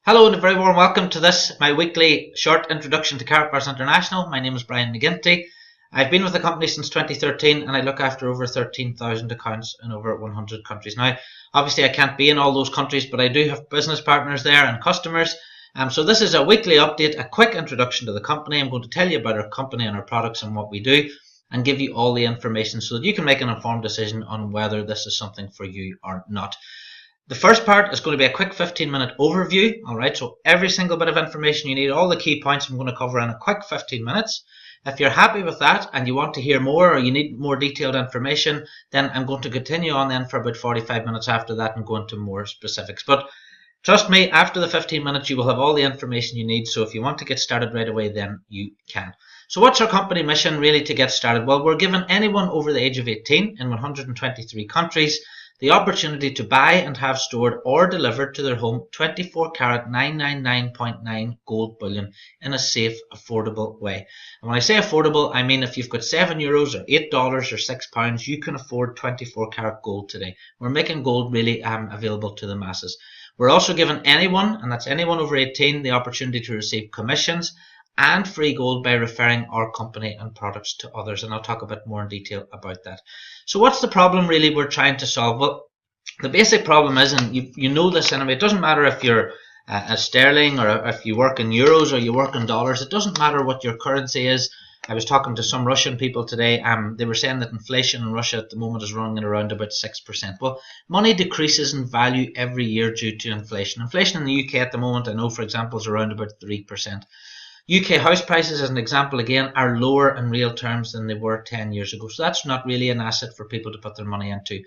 Hello and a very warm welcome to this, my weekly short introduction to Karatbars International. My name is Brian McGinty. I've been with the company since 2013 and I look after over 13,000 accounts in over 100 countries. Now, obviously I can't be in all those countries, but I do have business partners there and customers. So this is a weekly update, a quick introduction to the company. I'm going to tell you about our company and our products and what we do and give you all the information so that you can make an informed decision on whether this is something for you or not. The first part is going to be a quick 15-minute overview. Alright, so every single bit of information you need, all the key points I'm going to cover in a quick 15 minutes. If you're happy with that and you want to hear more or you need more detailed information, then I'm going to continue on then for about 45 minutes after that and go into more specifics. But trust me, after the 15 minutes you will have all the information you need, so if you want to get started right away then you can. So what's our company mission really to get started? Well, we're giving anyone over the age of 18 in 123 countries the opportunity to buy and have stored or delivered to their home 24 karat 999.9 gold bullion in a safe, affordable way. And when I say affordable, I mean if you've got €7 or $8 or £6, you can afford 24 karat gold today. We're making gold really available to the masses. We're also giving anyone, and that's anyone over 18, the opportunity to receive commissions and free gold by referring our company and products to others, and I'll talk a bit more in detail about that. So what's the problem really we're trying to solve? Well, the basic problem is, and you know this anyway, it doesn't matter if you're a sterling or if you work in euros or you work in dollars, it doesn't matter what your currency is. I was talking to some Russian people today, they were saying that inflation in Russia at the moment is running at around about 6%. Well, money decreases in value every year due to inflation. Inflation in the UK at the moment, I know for example, is around about 3%. UK house prices, as an example again, are lower in real terms than they were 10 years ago. So that's not really an asset for people to put their money into.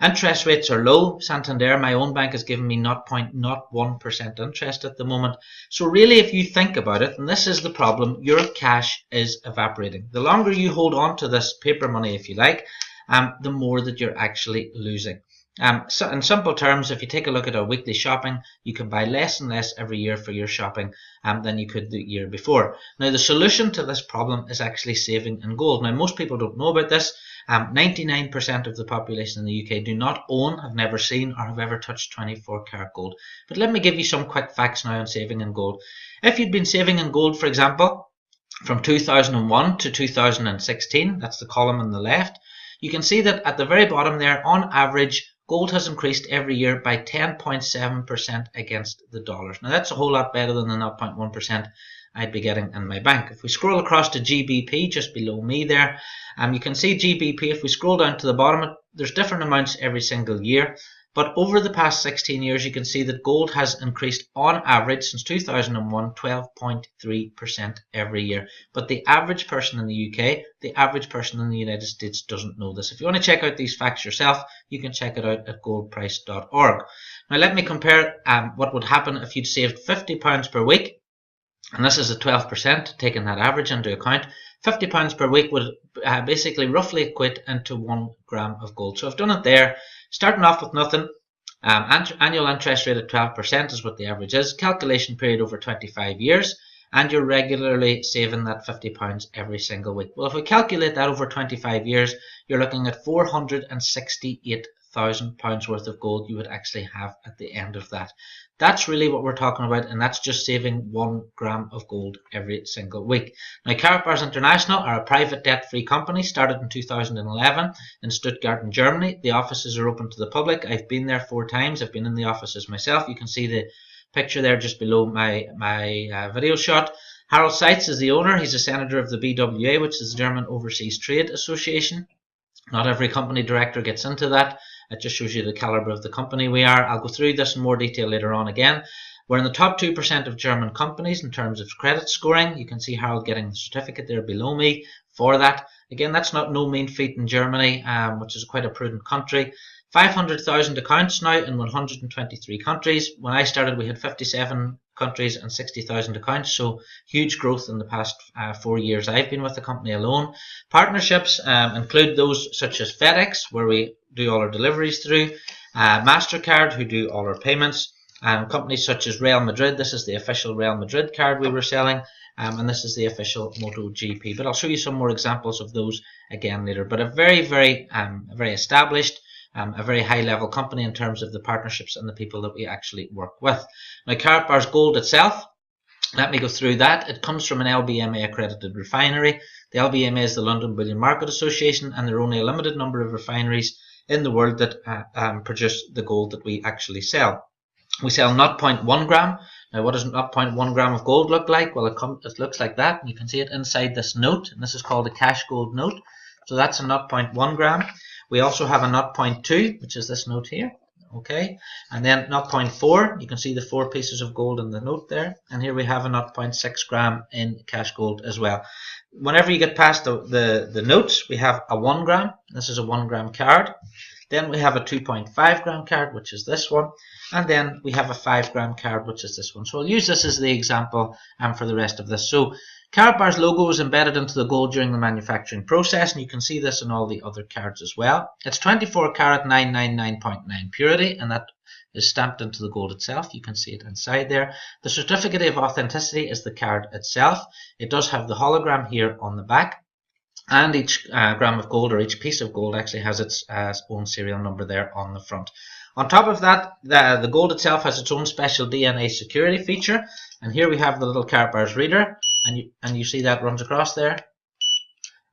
Interest rates are low. Santander, my own bank, has given me 0.01% interest at the moment. So really, if you think about it, and this is the problem, your cash is evaporating. The longer you hold on to this paper money, if you like, the more that you're actually losing. So in simple terms, if you take a look at our weekly shopping, you can buy less and less every year for your shopping than you could the year before. Now, the solution to this problem is actually saving in gold. Now, most people don't know about this. 99% of the population in the UK do not own, have never seen, or have ever touched 24 karat gold. But let me give you some quick facts now on saving in gold. If you'd been saving in gold, for example, from 2001 to 2016, that's the column on the left, you can see that at the very bottom there, on average, gold has increased every year by 10.7% against the dollars. Now that's a whole lot better than the 0.1% I'd be getting in my bank. If we scroll across to GBP, just below me there, you can see GBP, if we scroll down to the bottom, there's different amounts every single year. But over the past 16 years, you can see that gold has increased on average since 2001, 12.3% every year. But the average person in the UK, the average person in the United States doesn't know this. If you want to check out these facts yourself, you can check it out at goldprice.org. Now let me compare what would happen if you'd saved £50 per week. And this is at 12%, taking that average into account. £50 per week would basically roughly equate into 1 gram of gold. So I've done it there. Starting off with nothing, annual interest rate at 12% is what the average is, calculation period over 25 years, and you're regularly saving that £50 every single week. Well, if we calculate that over 25 years, you're looking at £468,000 worth of gold you would actually have at the end of that. That's really what we're talking about, and that's just saving 1 gram of gold every single week. Now, Karatbars International are a private debt-free company, started in 2011 in Stuttgart in Germany. The offices are open to the public. I've been there 4 times. I've been in the offices myself. You can see the picture there just below my video shot. Harald Seitz is the owner. He's a senator of the BWA, which is the German Overseas Trade Association. Not every company director gets into that. It just shows you the caliber of the company we are. I'll go through this in more detail later on again. We're in the top 2% of German companies in terms of credit scoring. You can see Harold getting the certificate there below me for that. Again, that's not no mean feat in Germany, which is quite a prudent country. 500,000 accounts now in 123 countries. When I started, we had 57 countries and 60,000 accounts, so huge growth in the past 4 years I've been with the company alone. Partnerships include those such as FedEx, where we do all our deliveries through, MasterCard, who do all our payments, and companies such as Real Madrid. This is the official Real Madrid card we were selling, and this is the official MotoGP. But I'll show you some more examples of those again later. But a very established a very high level company in terms of the partnerships and the people that we actually work with. Now, Karatbars Gold itself, let me go through that. It comes from an LBMA accredited refinery. The LBMA is the London Bullion Market Association, and there are only a limited number of refineries in the world that produce the gold that we actually sell. We sell 0.1 gram. Now, what does 0.1 gram of gold look like? Well, it looks like that. And you can see it inside this note, and this is called a cash gold note. So that's a 0.1 gram. We also have a 0.2, which is this note here. Okay, and then 0.4, you can see the 4 pieces of gold in the note there, and here we have a 0.6 gram in cash gold as well. Whenever you get past the notes, we have a 1 gram, this is a 1 gram card, then we have a 2.5 gram card, which is this one, and then we have a 5 gram card, which is this one. So I'll use this as the example for the rest of this. So Karatbars logo is embedded into the gold during the manufacturing process, and you can see this in all the other cards as well. It's 24 karat 999.9 purity, and that is stamped into the gold itself. You can see it inside there. The certificate of authenticity is the card itself. It does have the hologram here on the back, and each gram of gold, or each piece of gold, actually has its own serial number there on the front. On top of that, the gold itself has its own special DNA security feature, and here we have the little Karatbars reader, and you see that runs across there,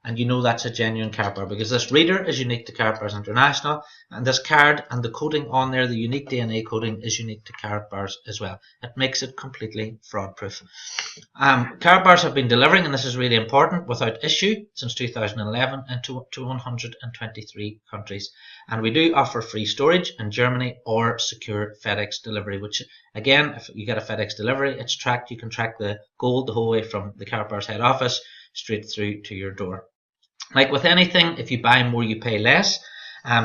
and you know that's a genuine Karatbar because this reader is unique to Karatbars International, and this card and the coding on there, the unique DNA coding, is unique to Karatbars as well. It makes it completely fraud proof. Karatbars have been delivering, and this is really important, without issue since 2011 into 123 countries, and we do offer free storage in Germany or secure FedEx delivery, which again, if you get a FedEx delivery, it's tracked. You can track the gold the whole way from the Karatbars head office straight through to your door. Like with anything, if you buy more, you pay less,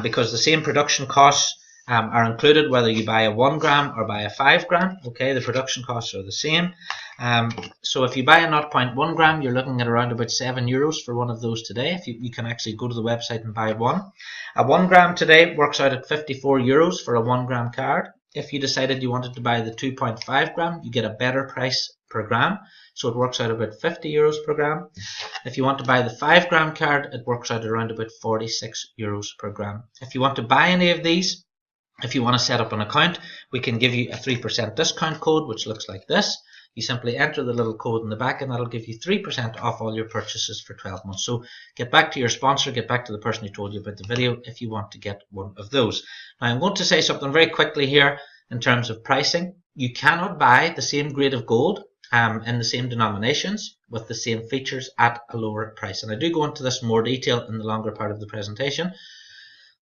because the same production costs are included whether you buy a 1 gram or buy a 5 gram. Okay, the production costs are the same. So if you buy a 0.1 gram, you're looking at around about €7 for one of those today. If you can actually go to the website and buy one. A 1 gram today works out at €54 for a 1 gram card. If you decided you wanted to buy the 2.5 gram, you get a better price per gram, so it works out about €50 per gram. If you want to buy the 5 gram card, it works out around about €46 per gram. If you want to buy any of these, if you want to set up an account, we can give you a 3% discount code, which looks like this. You simply enter the little code in the back, and that'll give you 3% off all your purchases for 12 months. So get back to your sponsor, get back to the person who told you about the video if you want to get one of those. Now I'm going to say something very quickly here in terms of pricing. You cannot buy the same grade of gold in the same denominations with the same features at a lower price. And I do go into this in more detail in the longer part of the presentation.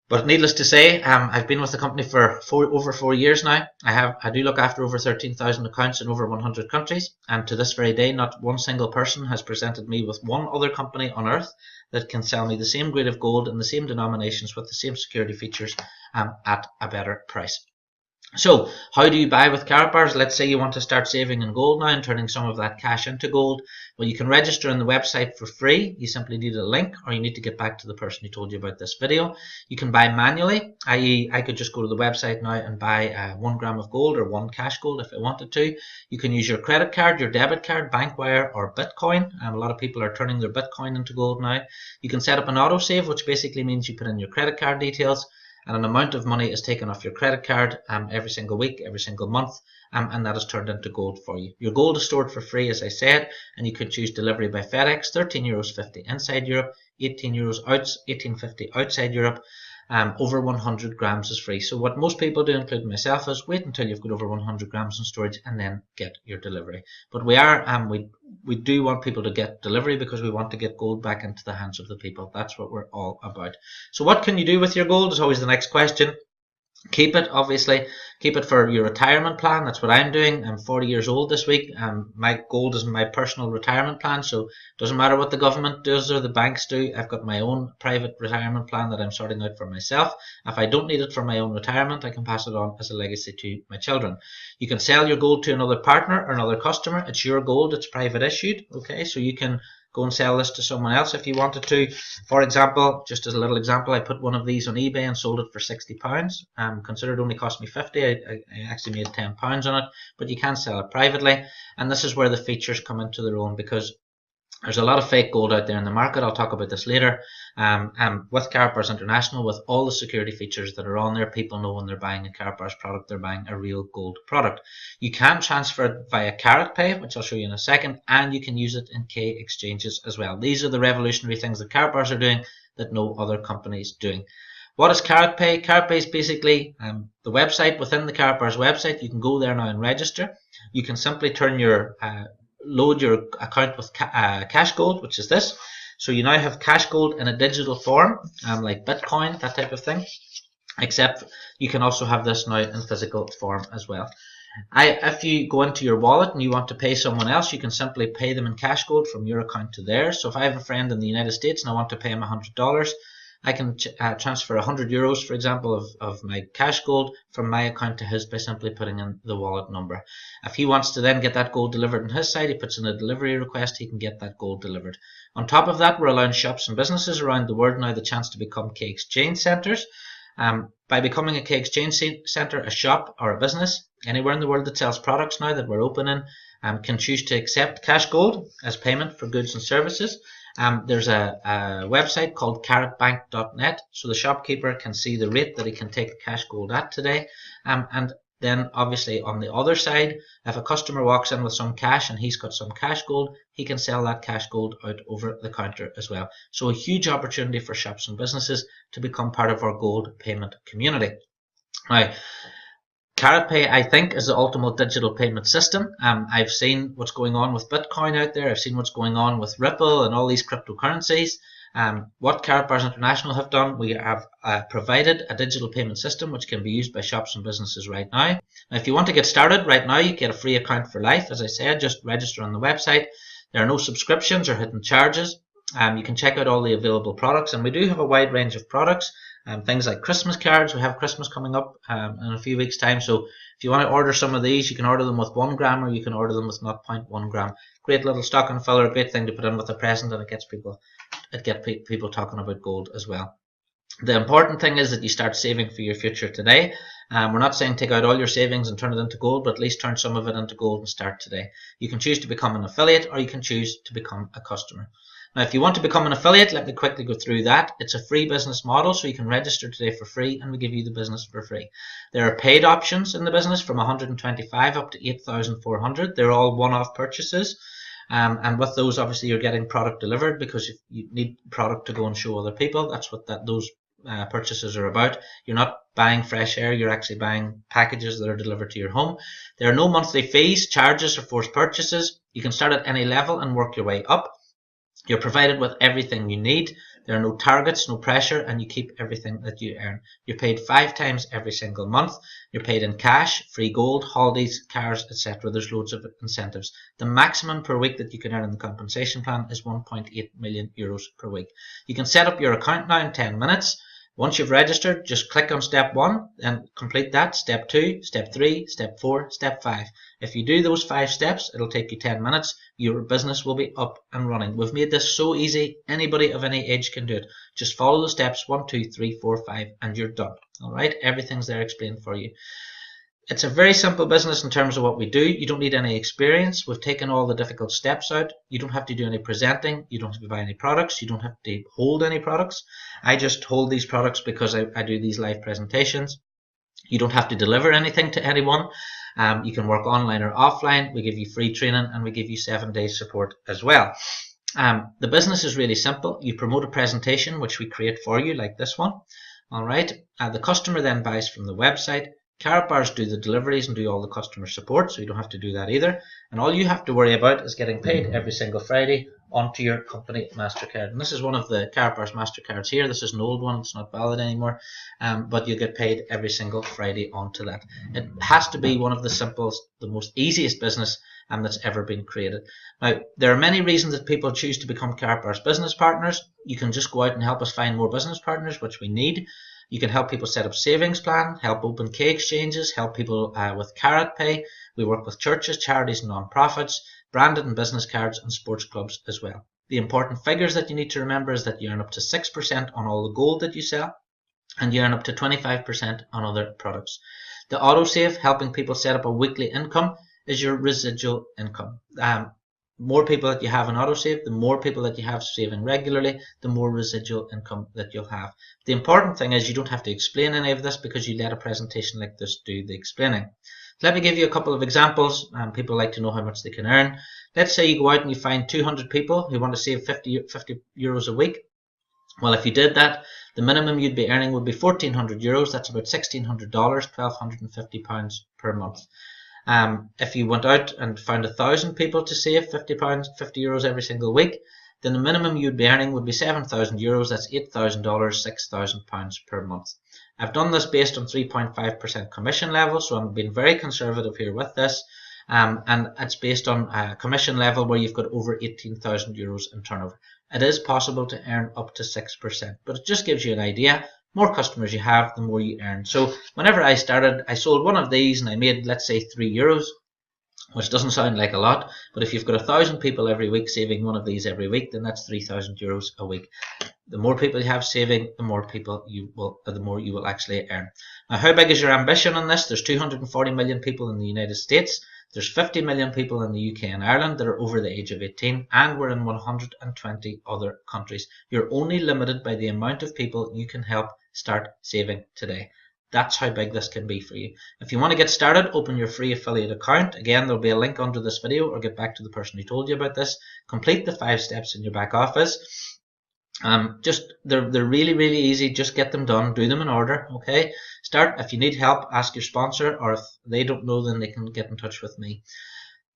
But needless to say, I've been with the company for over 4 years now. I do look after over 13,000 accounts in over 100 countries, and to this very day, not one single person has presented me with one other company on earth that can sell me the same grade of gold in the same denominations with the same security features at a better price. So, how do you buy with Karatbars? Let's say you want to start saving in gold now and turning some of that cash into gold. Well, you can register on the website for free. You simply need a link, or you need to get back to the person who told you about this video. You can buy manually, i.e. I could just go to the website now and buy 1 gram of gold or 1 cash gold if I wanted to. You can use your credit card, your debit card, bank wire, or Bitcoin. A lot of people are turning their Bitcoin into gold now. You can set up an autosave, which basically means you put in your credit card details, and an amount of money is taken off your credit card every single week, every single month, and that is turned into gold for you. Your gold is stored for free, as I said, and you can choose delivery by FedEx, €13.50 inside Europe, €18.50 outside Europe. Over 100 grams is free. So what most people do, including myself, is wait until you've got over 100 grams in storage and then get your delivery. But we do want people to get delivery because we want to get gold back into the hands of the people. That's what we're all about. So what can you do with your gold is always the next question. Keep it, obviously. Keep it for your retirement plan. That's what I'm doing. I'm 40 years old this week. My gold is my personal retirement plan, so it doesn't matter what the government does or the banks do. I've got my own private retirement plan that I'm sorting out for myself. If I don't need it for my own retirement, I can pass it on as a legacy to my children. You can sell your gold to another partner or another customer. It's your gold. It's private issued. Okay, so you can go and sell this to someone else if you wanted to. For example, just as a little example, I put one of these on eBay and sold it for £60. Consider it only cost me 50. I actually made £10 on it, but you can sell it privately. And this is where the features come into their own, because There's a lot of fake gold out there in the market. I'll talk about this later. With Karatbars International, with all the security features that are on there, people know when they're buying a Karatbars product, they're buying a real gold product. You can transfer it via Karatpay, which I'll show you in a second, and you can use it in K exchanges as well. These are the revolutionary things that Karatbars are doing that no other companies doing. What is Karatpay? Karatpay is basically the website within the Karatbars website. You can go there now and register. You can simply load your account with cash gold, which is this. So you now have cash gold in a digital form, like Bitcoin, that type of thing. Except you can also have this now in physical form as well. If you go into your wallet and you want to pay someone else, you can simply pay them in cash gold from your account to theirs. So if I have a friend in the United States and I want to pay him $100, I can transfer €100, for example, of my cash gold from my account to his by simply putting in the wallet number. If he wants to then get that gold delivered on his side, he puts in a delivery request, he can get that gold delivered. On top of that, we're allowing shops and businesses around the world now the chance to become K exchange centres. By becoming a K exchange centre, a shop or a business anywhere in the world that sells products now that we're opening can choose to accept cash gold as payment for goods and services. There's a website called karatbank.net, so the shopkeeper can see the rate that he can take cash gold at today. And then obviously on the other side, if a customer walks in with some cash and he's got some cash gold, he can sell that cash gold out over the counter as well. So a huge opportunity for shops and businesses to become part of our gold payment community. Now, Karatpay, I think, is the ultimate digital payment system. I've seen what's going on with Bitcoin out there. I've seen what's going on with Ripple and all these cryptocurrencies. What Karatbars International have done, we have provided a digital payment system which can be used by shops and businesses right now. Now, if you want to get started right now, you get a free account for life. As I said, just register on the website. There are no subscriptions or hidden charges. You can check out all the available products, and we do have a wide range of products. Things like Christmas cards. We have Christmas coming up in a few weeks' time. So if you want to order some of these, you can order them with 1 gram or you can order them with 0.1 gram. Great little stocking filler, a great thing to put in with a present, and it gets people talking about gold as well. The important thing is that you start saving for your future today. We're not saying take out all your savings and turn it into gold, but at least turn some of it into gold and start today. You can choose to become an affiliate or you can choose to become a customer. Now, if you want to become an affiliate, let me quickly go through that. It's a free business model, so you can register today for free and we give you the business for free. There are paid options in the business from 125 up to 8,400. They're all one-off purchases. And with those, obviously, you're getting product delivered because you need product to go and show other people. That's what those purchases are about. You're not buying fresh air, you're actually buying packages that are delivered to your home. There are no monthly fees, charges, or forced purchases. You can start at any level and work your way up. You're provided with everything you need. There are no targets, no pressure, and you keep everything that you earn. You're paid 5 times every single month. You're paid in cash, free gold, holidays, cars, etc. There's loads of incentives. The maximum per week that you can earn in the compensation plan is 1.8 million euros per week. You can set up your account now in 10 minutes. Once you've registered, just click on step 1 and complete that. Step 2, step 3, step 4, step 5. If you do those 5 steps, it'll take you 10 minutes. Your business will be up and running. We've made this so easy. Anybody of any age can do it. Just follow the steps 1, 2, 3, 4, 5 and you're done. All right, everything's there explained for you. It's a very simple business in terms of what we do. You don't need any experience. We've taken all the difficult steps out. You don't have to do any presenting. You don't have to buy any products. You don't have to hold any products. I just hold these products because I do these live presentations. You don't have to deliver anything to anyone. You can work online or offline. We give you free training and we give you 7 days support as well. The business is really simple. You promote a presentation which we create for you like this one. All right. The customer then buys from the website. Karatbars do the deliveries and do all the customer support, so you don't have to do that either. And all you have to worry about is getting paid every single Friday onto your company MasterCard. And this is one of the Karatbars MasterCards here. This is an old one. It's not valid anymore, but you get paid every single Friday onto that. It has to be one of the simplest, the most easiest business that's ever been created. Now, there are many reasons that people choose to become Karatbars business partners. You can just go out and help us find more business partners, which we need. You can help people set up savings plan, help open K exchanges, help people with Karatpay. We work with churches, charities and non-profits, branded and business cards and sports clubs as well. The important figures that you need to remember is that you earn up to 6% on all the gold that you sell and you earn up to 25% on other products. The autosave, helping people set up a weekly income, is your residual income. more people that you have in autosave, the more people that you have saving regularly, the more residual income that you'll have. The important thing is you don't have to explain any of this because you let a presentation like this do the explaining. Let me give you a couple of examples. People like to know how much they can earn. Let's say you go out and you find 200 people who want to save 50 euros a week. Well, if you did that, the minimum you'd be earning would be 1,400 euros. That's about $1,600, £1,250 per month. If you went out and found 1,000 people to save £50 euros every single week, then the minimum you'd be earning would be 7,000 euros. That's $8,000, £6,000 per month. I've done this based on 3.5% commission level, so I'm being very conservative here with this. And it's based on a commission level where you've got over 18,000 euros in turnover. It is possible to earn up to 6%, but it just gives you an idea. More customers you have, the more you earn. So whenever I started, I sold one of these and I made, let's say, €3, which doesn't sound like a lot, but if you've got 1,000 people every week saving one of these every week, then that's 3,000 euros a week. The more people you have saving, the more you will actually earn. Now, how big is your ambition on this? There's 240 million people in the United States. There's 50 million people in the UK and Ireland that are over the age of 18, and we're in 120 other countries. You're only limited by the amount of people you can help start saving today. That's how big this can be for you. If you want to get started, open your free affiliate account. Again, there'll be a link under this video, or get back to the person who told you about this. Complete the 5 steps in your back office. They're really, really easy. Just get them done. Do them in order. Okay. Start. If you need help, ask your sponsor, or if they don't know, then they can get in touch with me.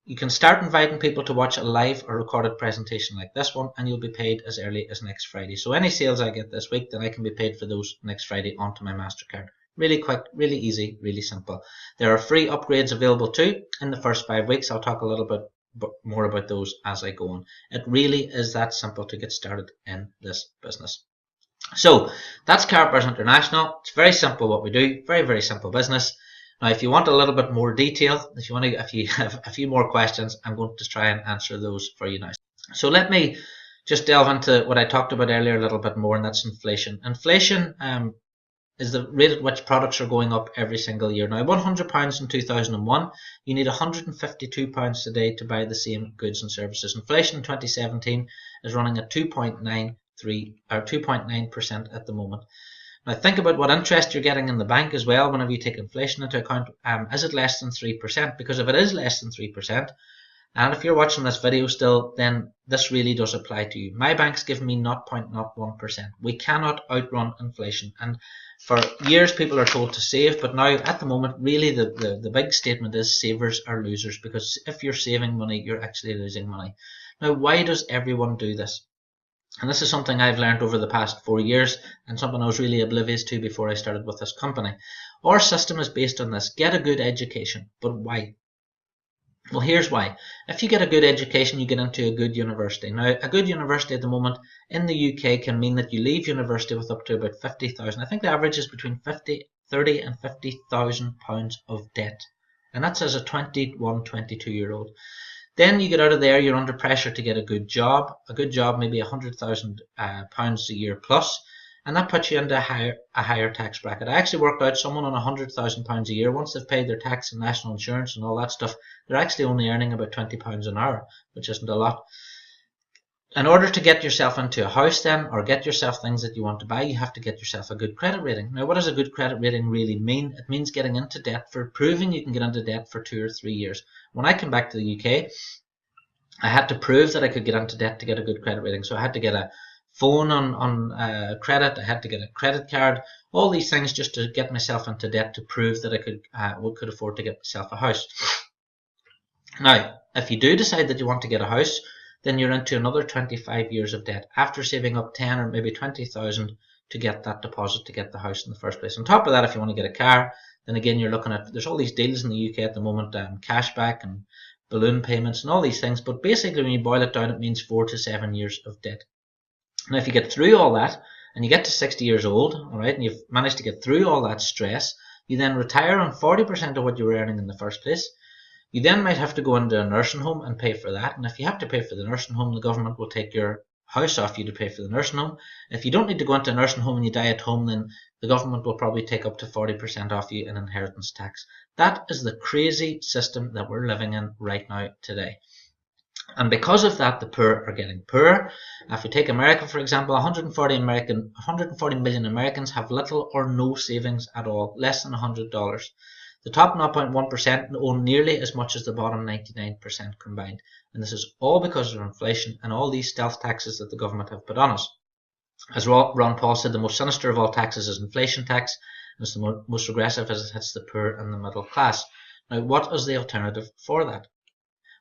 You can start inviting people to watch a live or recorded presentation like this one, and you'll be paid as early as next Friday. So any sales I get this week, then I can be paid for those next Friday onto my MasterCard. Really quick, really easy, really simple. There are free upgrades available too in the first 5 weeks. I'll talk a little bit more about those as I go on. It really is that simple to get started in this business. So that's Karatbars International. It's very simple what we do. Very, very simple business. Now, if you want a little bit more detail, if you have a few more questions, I'm going to try and answer those for you now. So let me just delve into what I talked about earlier a little bit more, and that's inflation. Inflation is the rate at which products are going up every single year. Now, £100 in 2001, you need £152 today to buy the same goods and services. Inflation in 2017 is running at 2.9% at the moment. Now, think about what interest you're getting in the bank as well whenever you take inflation into account. Is it less than 3%? Because if it is less than 3%, and if you're watching this video still, then this really does apply to you. My bank's given me 0.01%. We cannot outrun inflation. And for years, people are told to save, but now at the moment, really the big statement is savers are losers, because if you're saving money, you're actually losing money. Now, why does everyone do this? And this is something I've learned over the past 4 years, and something I was really oblivious to before I started with this company. Our system is based on this: get a good education. But why? Well, here's why. If you get a good education, you get into a good university. Now, a good university at the moment in the UK can mean that you leave university with up to about 50,000. I think the average is between 30 and 50,000 pounds of debt. And that's as a 21, 22-year-old. Then you get out of there, you're under pressure to get a good job. A good job, maybe £100,000 a year plus. And that puts you into a higher tax bracket. I actually worked out someone on £100,000 a year, once they've paid their tax and national insurance and all that stuff, they're actually only earning about £20 an hour, which isn't a lot. In order to get yourself into a house then, or get yourself things that you want to buy, you have to get yourself a good credit rating. Now, what does a good credit rating really mean? It means getting into debt, for proving you can get into debt for 2 or 3 years. When I came back to the UK, I had to prove that I could get into debt to get a good credit rating. So I had to get a phone on credit, I had to get a credit card, all these things just to get myself into debt, to prove that I could afford to get myself a house. Now, if you do decide that you want to get a house, then you're into another 25 years of debt after saving up 10 or maybe 20,000 to get that deposit to get the house in the first place. On top of that, if you want to get a car, then again you're looking at, there's all these deals in the UK at the moment, cashback and balloon payments and all these things, but basically when you boil it down, it means 4 to 7 years of debt. Now, if you get through all that and you get to 60 years old, all right, and you've managed to get through all that stress, you then retire on 40% of what you were earning in the first place. You then might have to go into a nursing home and pay for that. And if you have to pay for the nursing home, the government will take your house off you to pay for the nursing home. If you don't need to go into a nursing home and you die at home, then the government will probably take up to 40% off you in inheritance tax. That is the crazy system that we're living in right now today. And because of that, the poor are getting poorer. If you take America, for example, 140 million Americans have little or no savings at all, less than $100. The top 0.1% own nearly as much as the bottom 99% combined. And this is all because of inflation and all these stealth taxes that the government have put on us. As Ron Paul said, the most sinister of all taxes is inflation tax, and it's the most regressive as it hits the poor and the middle class. Now, what is the alternative for that?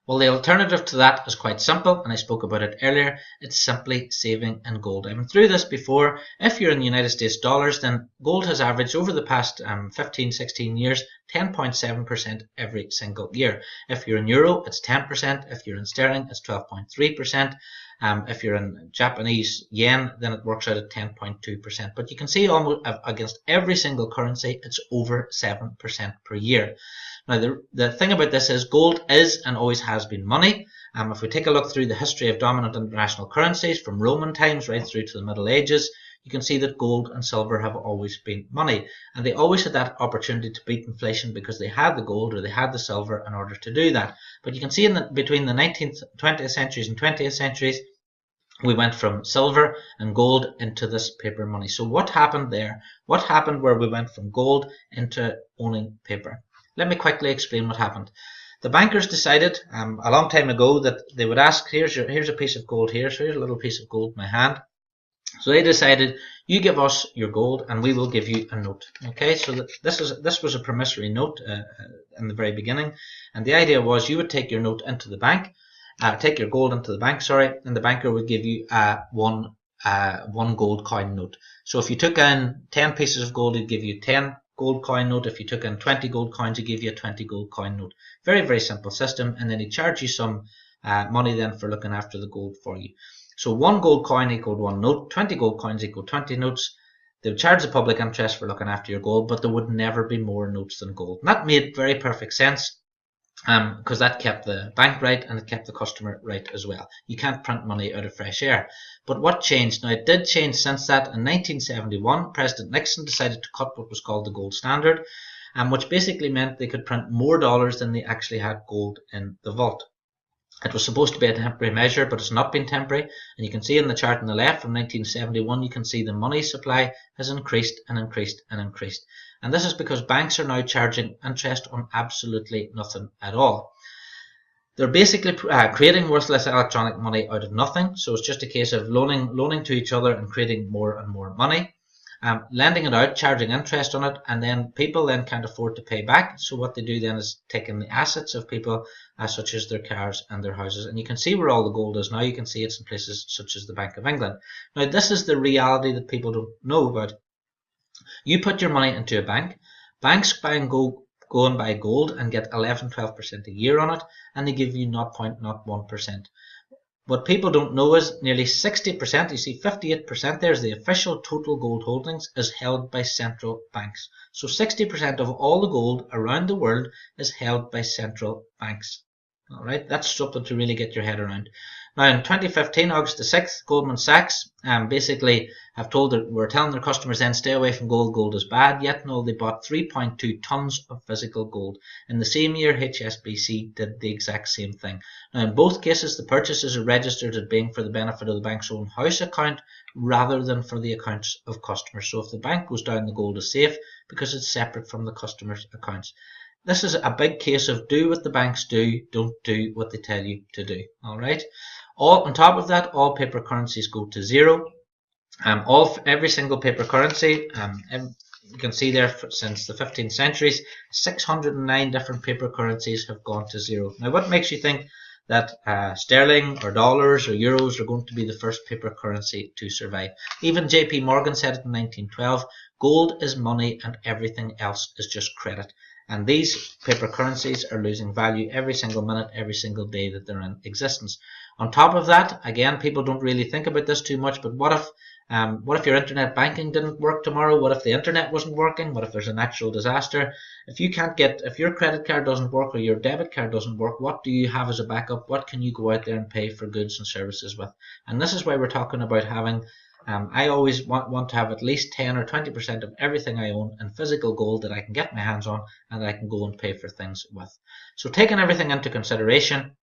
Well, the alternative to that is quite simple, and I spoke about it earlier. It's simply saving in gold. I've been through this before. If you're in the United States dollars, then gold has averaged over the past 15, 16 years, 10.7% every single year. If you're in euro, it's 10%. If you're in sterling, it's 12.3%. If you're in Japanese yen, then it works out at 10.2%. But you can see almost against every single currency, it's over 7% per year. Now, the thing about this is gold is and always has been money. If we take a look through the history of dominant international currencies from Roman times right through to the Middle Ages, you can see that gold and silver have always been money. And they always had that opportunity to beat inflation because they had the gold or they had the silver in order to do that. But you can see between the 19th, 20th centuries and 20th centuries, we went from silver and gold into this paper money. So what happened there? What happened where we went from gold into owning paper? Let me quickly explain what happened. The bankers decided a long time ago that they would ask, here's a piece of gold here, so here's a little piece of gold in my hand. So they decided, you give us your gold and we will give you a note. Okay, so this was a promissory note in the very beginning, and the idea was you would take your note into the bank, take your gold into the bank, and the banker would give you one gold coin note. So if you took in 10 pieces of gold, he'd give you 10 gold coin note. If you took in 20 gold coins, he gave you a 20 gold coin note. Very, very simple system. And then he charged you some money then for looking after the gold for you. So 1 gold coin equaled 1 note, 20 gold coins equal 20 notes. They would charge the public interest for looking after your gold, but there would never be more notes than gold. And that made very perfect sense because that kept the bank right and it kept the customer right as well. You can't print money out of fresh air. But what changed? Now, it did change since that. In 1971, President Nixon decided to cut what was called the gold standard, which basically meant they could print more dollars than they actually had gold in the vault. It was supposed to be a temporary measure, but it's not been temporary. And you can see in the chart on the left from 1971, you can see the money supply has increased and increased and increased. And this is because banks are now charging interest on absolutely nothing at all. They're basically creating worthless electronic money out of nothing. So it's just a case of loaning to each other and creating more and more money. Lending it out, charging interest on it, and then people then can't afford to pay back. So what they do then is taking the assets of people, such as their cars and their houses. And you can see where all the gold is now. You can see it's in places such as the Bank of England. Now, this is the reality that people don't know about. You put your money into a bank. Banks go and buy gold and get 11-12% a year on it, and they give you 0.01%. What people don't know is nearly 60%, you see 58% there's the official total gold holdings, is held by central banks. So 60% of all the gold around the world is held by central banks. Alright, that's something to really get your head around. Now in 2015, August the 6th, Goldman Sachs basically were telling their customers then stay away from gold, gold is bad, yet no, they bought 3.2 tons of physical gold. In the same year, HSBC did the exact same thing. Now in both cases, the purchases are registered as being for the benefit of the bank's own house account rather than for the accounts of customers. So if the bank goes down, the gold is safe because it's separate from the customer's accounts. This is a big case of do what the banks do, don't do what they tell you to do. Alright. On top of that, all paper currencies go to zero. Every single paper currency, you can see there since the 15th centuries, 609 different paper currencies have gone to zero. Now, what makes you think that sterling or dollars or euros are going to be the first paper currency to survive? Even JP Morgan said it in 1912, gold is money and everything else is just credit. And these paper currencies are losing value every single minute, every single day that they're in existence. On top of that, again, people don't really think about this too much, but what if your internet banking didn't work tomorrow? What if the internet wasn't working? What if there's a natural disaster? If your credit card doesn't work or your debit card doesn't work, what do you have as a backup? What can you go out there and pay for goods and services with? And this is why we're talking about having I always want to have at least 10 or 20% of everything I own in physical gold that I can get my hands on and that I can go and pay for things with. So taking everything into consideration,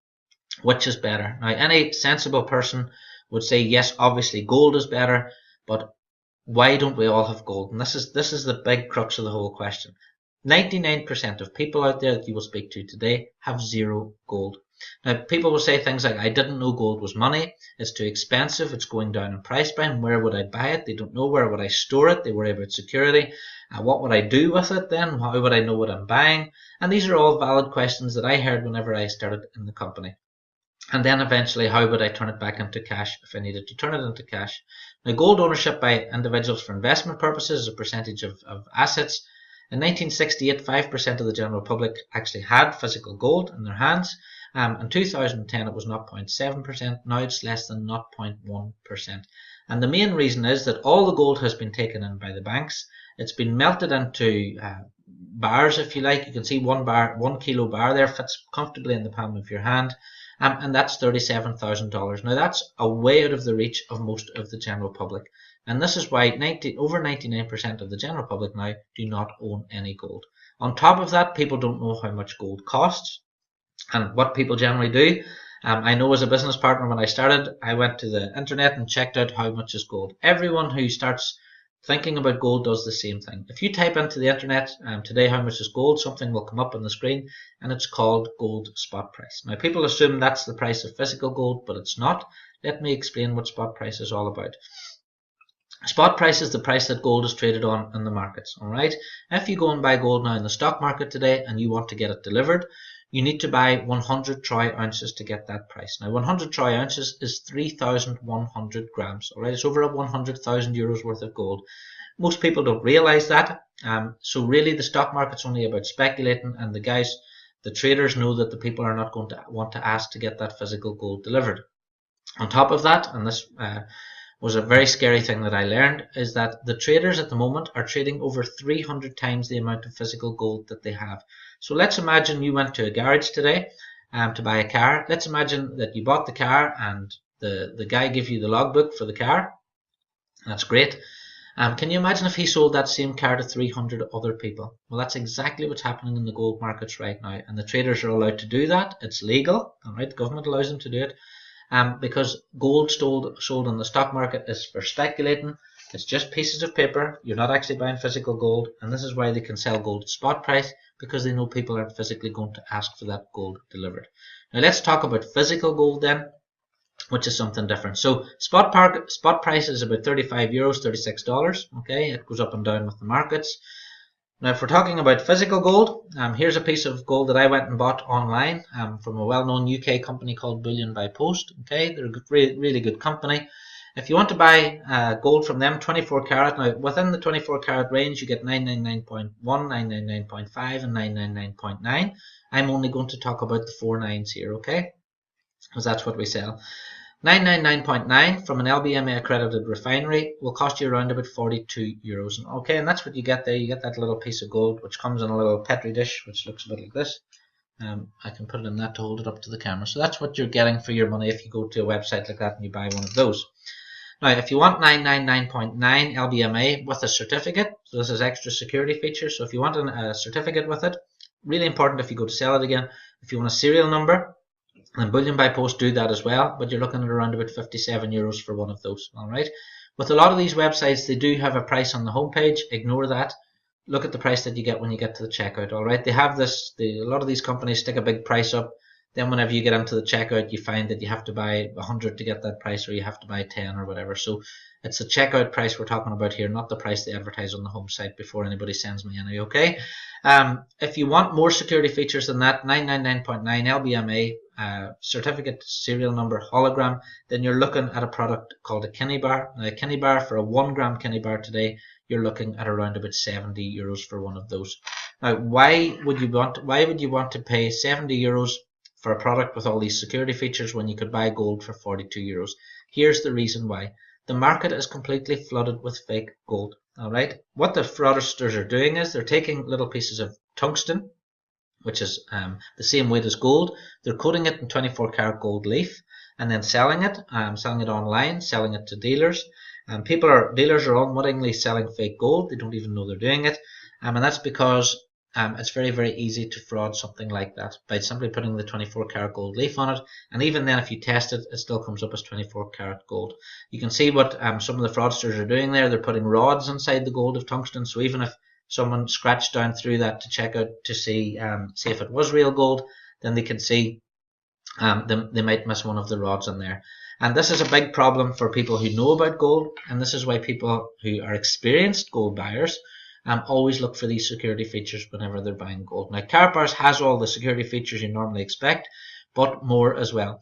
Which is better? Now, any sensible person would say yes, obviously gold is better, but why don't we all have gold? And this is the big crux of the whole question. 99% of people out there that you will speak to today have zero gold. Now, people will say things like, I didn't know gold was money, it's too expensive, it's going down in price band, where would I buy it? They don't know, where would I store it? They worry about security. What would I do with it then? How would I know what I'm buying? And these are all valid questions that I heard whenever I started in the company. And then eventually, how would I turn it back into cash if I needed to turn it into cash? Now, gold ownership by individuals for investment purposes is a percentage of assets. In 1968, 5% of the general public actually had physical gold in their hands. In 2010, it was 0.7%. Now it's less than 0.1%. And the main reason is that all the gold has been taken in by the banks. It's been melted into bars, if you like. You can see 1 kilo bar there fits comfortably in the palm of your hand. And that's $37,000. Now that's a way out of the reach of most of the general public. And this is why over 99% of the general public now do not own any gold. On top of that, people don't know how much gold costs. And what people generally do, I know as a business partner when I started, I went to the internet and checked out how much is gold. Everyone who starts thinking about gold does the same thing. If you type into the internet today how much is gold, something will come up on the screen and it's called gold spot price. Now people assume that's the price of physical gold, but it's not. Let me explain what spot price is all about. Spot price is the price that gold is traded on in the markets. Alright, if you go and buy gold now in the stock market today and you want to get it delivered, you need to buy 100 troy ounces to get that price. Now 100 troy ounces is 3,100 grams. Alright, it's over 100,000 euros worth of gold. Most people don't realize that. So really the stock market's only about speculating, and the traders know that the people are not going to want to ask to get that physical gold delivered. On top of that, and this was a very scary thing that I learned, is that the traders at the moment are trading over 300 times the amount of physical gold that they have. So let's imagine you went to a garage today to buy a car. Let's imagine that you bought the car and the guy gave you the logbook for the car. That's great. Can you imagine if he sold that same car to 300 other people? Well, that's exactly what's happening in the gold markets right now. And the traders are allowed to do that. It's legal. All right, the government allows them to do it. Because gold sold on the stock market is for speculating. It's just pieces of paper. You're not actually buying physical gold, and this is why they can sell gold at spot price, because they know people aren't physically going to ask for that gold delivered. Now let's talk about physical gold then, which is something different. So spot price is about 35 euros, $36. Okay, it goes up and down with the markets. Now, if we're talking about physical gold, here's a piece of gold that I went and bought online from a well-known UK company called Bullion by Post. Okay, they're a really good company. If you want to buy gold from them, 24 karat. Now, within the 24 karat range, you get 999.1, 999.5, and 999.9. I'm only going to talk about the 4 nines here, okay? Because that's what we sell. 999.9 from an LBMA accredited refinery will cost you around about 42 euros. Okay, and that's what you get there. You get that little piece of gold which comes in a little petri dish which looks a bit like this. I can put it in that to hold it up to the camera. So that's what you're getting for your money if you go to a website like that and you buy one of those. Now, if you want 999.9 LBMA with a certificate, so this is extra security feature. So if you want a certificate with it, really important if you go to sell it again. If you want a serial number, and Bullion by Post do that as well, but you're looking at around about 57 euros for one of those. Alright, with a lot of these websites, they do have a price on the homepage. Ignore that. Look at the price that you get when you get to the checkout. Alright, they have this, a lot of these companies stick a big price up. Then whenever you get into the checkout, you find that you have to buy 100 to get that price, or you have to buy 10 or whatever. So it's the checkout price we're talking about here, not the price they advertise on the home site before anybody sends me any, okay? If you want more security features than that, 999.9 LBMA, certificate, serial number, hologram, then you're looking at a product called a Kinney bar. Now, a Kinney bar, for a 1 gram Kinney bar today, you're looking at around about 70 euros for one of those. Now, why would you want to pay 70 euros for a product with all these security features when you could buy gold for 42 euros? Here's the reason why. The market is completely flooded with fake gold. Alright, what the fraudsters are doing is they're taking little pieces of tungsten, which is the same weight as gold. They're coating it in 24 karat gold leaf and then selling it online, selling it to dealers. Dealers are unwittingly selling fake gold. They don't even know they're doing it. And that's because it's very, very easy to fraud something like that by simply putting the 24 karat gold leaf on it. And even then, if you test it, it still comes up as 24 karat gold. You can see what some of the fraudsters are doing there. They're putting rods inside the gold of tungsten. So even if someone scratched down through that to check out to see if it was real gold, then they can see they might miss one of the rods in there. And this is a big problem for people who know about gold, and this is why people who are experienced gold buyers always look for these security features whenever they're buying gold. Now, Karatbars has all the security features you normally expect, but more as well.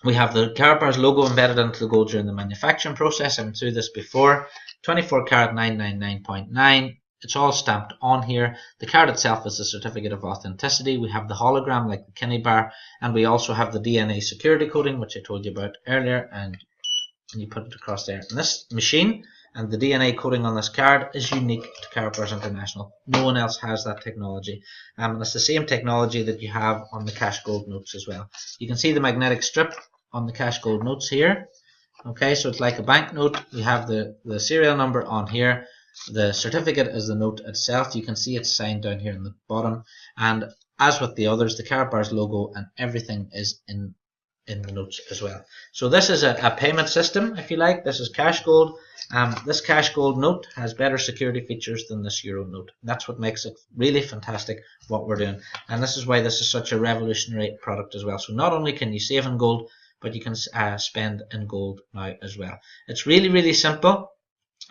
We have the Karatbars logo embedded into the gold during the manufacturing process. I went through this before. 24 karat 999.9. It's all stamped on here. The card itself is a certificate of authenticity. We have the hologram like the Kinney bar, and we also have the DNA security coding, which I told you about earlier, and you put it across there. And this machine and the DNA coding on this card is unique to Karatbars International. No one else has that technology. And it's the same technology that you have on the cash gold notes as well. You can see the magnetic strip on the cash gold notes here. Okay, so it's like a banknote. We have the serial number on here. The certificate is the note itself. You can see it's signed down here in the bottom. And as with the others, the Karatbars logo and everything is in the notes as well. So this is a payment system, if you like. This is cash gold. This cash gold note has better security features than this euro note. That's what makes it really fantastic what we're doing. And this is why this is such a revolutionary product as well. So not only can you save in gold, but you can spend in gold now as well. It's really, really simple.